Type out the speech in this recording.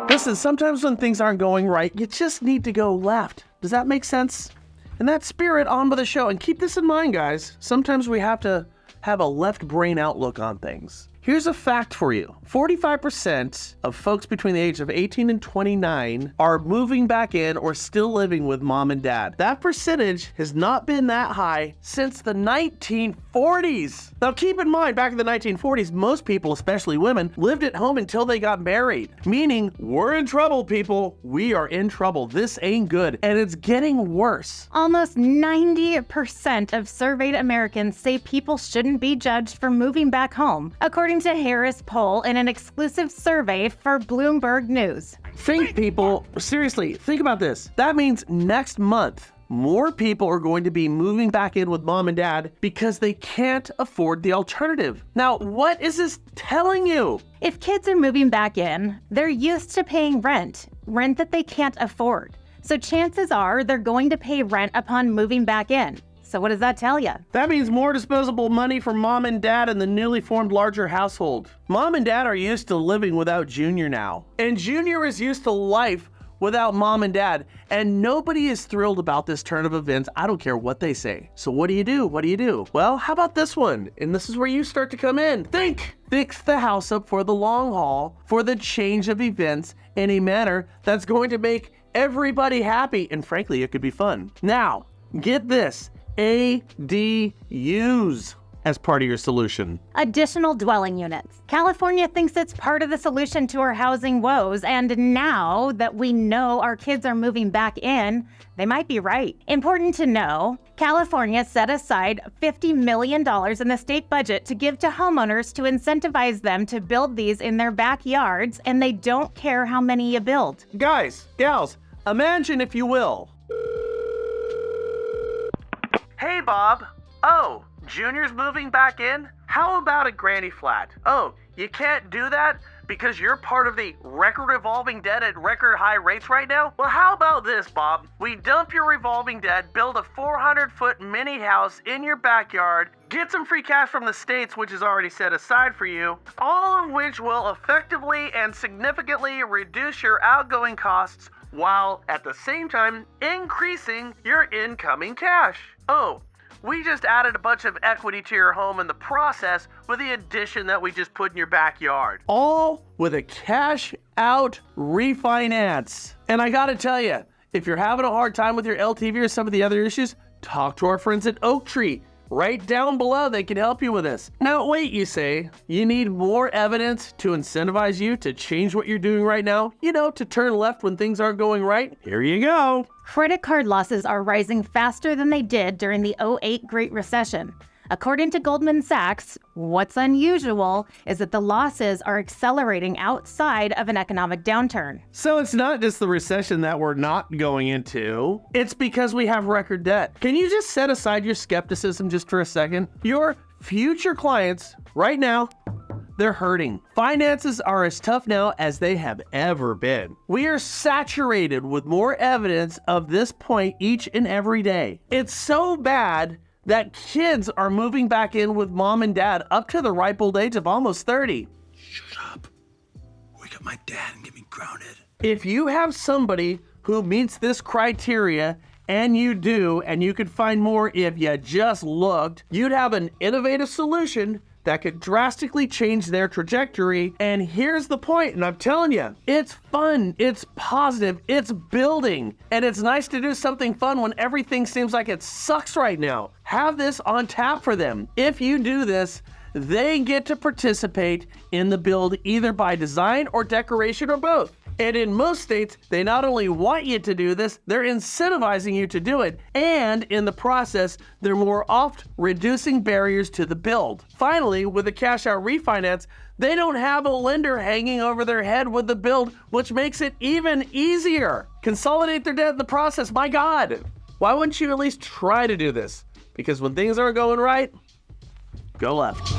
Listen, sometimes when things aren't going right, you just need to go left. Does that make sense? In that spirit, on with the show. And keep this in mind, guys. Sometimes we have to have a left brain outlook on things. Here's a fact for you. 45% of folks between the age of 18 and 29 are moving back in or still living with mom and dad. That percentage has not been that high since the 1940s. Now keep in mind, back in the 1940s, most people, especially women, lived at home until they got married. Meaning, we're in trouble, people. We are in trouble. This ain't good. And it's getting worse. Almost 90% of surveyed Americans say people shouldn't be judged for moving back home, according to Harris Poll in an exclusive survey for Bloomberg News. Think, people, seriously, think about this. That means next month, more people are going to be moving back in with mom and dad because they can't afford the alternative. Now, what is this telling you? If kids are moving back in, they're used to paying rent that they can't afford. So chances are they're going to pay rent upon moving back in. So what does that tell you? That means more disposable money for mom and dad in the newly formed larger household. Mom and dad are used to living without Junior now. And Junior is used to life without mom and dad. And nobody is thrilled about this turn of events. I don't care what they say. So what do you do? What do you do? Well, how about this one? And this is where you start to come in. Think! Fix the house up for the long haul, for the change of events in a manner that's going to make everybody happy. And frankly, it could be fun. Now, get this. ADUs as part of your solution. Additional dwelling units. California thinks it's part of the solution to our housing woes, and now that we know our kids are moving back in, they might be right. Important to know, California set aside $50 million in the state budget to give to homeowners to incentivize them to build these in their backyards, and they don't care how many you build. Guys, gals, imagine if you will. Hey, Bob. Oh, Junior's moving back in? How about a granny flat? Oh, you can't do that because you're part of the record revolving debt at record high rates right now? Well, how about this, Bob? We dump your revolving debt, build a 400-foot mini house in your backyard, get some free cash from the states, which is already set aside for you, all of which will effectively and significantly reduce your outgoing costs while at the same time increasing your incoming cash. Oh, we just added a bunch of equity to your home in the process with the addition that we just put in your backyard. All with a cash out refinance. And I gotta tell you, if you're having a hard time with your LTV or some of the other issues, talk to our friends at Oaktree. Right down below, they can help you with this. Now, wait, you say, you need more evidence to incentivize you to change what you're doing right now? You know, to turn left when things aren't going right? Here you go. Credit card losses are rising faster than they did during the '08 Great Recession. According to Goldman Sachs, what's unusual is that the losses are accelerating outside of an economic downturn. So it's not just the recession that we're not going into. It's because we have record debt. Can you just set aside your skepticism just for a second? Your future clients right now, they're hurting. Finances are as tough now as they have ever been. We are saturated with more evidence of this point each and every day. It's so bad that kids are moving back in with mom and dad up to the ripe old age of almost 30. Shut up. Wake up my dad and get me grounded. If you have somebody who meets this criteria, and you do, and you could find more if you just looked, you'd have an innovative solution that could drastically change their trajectory. And here's the point, and I'm telling you, it's fun, it's positive, it's building, and it's nice to do something fun when everything seems like it sucks right now. Have this on tap for them. If you do this, they get to participate in the build either by design or decoration or both. And in most states, they not only want you to do this, they're incentivizing you to do it. And in the process, they're more oft reducing barriers to the build. Finally, with the cash out refinance, they don't have a lender hanging over their head with the build, which makes it even easier. Consolidate their debt in the process, my God. Why wouldn't you at least try to do this? Because when things aren't going right, go left.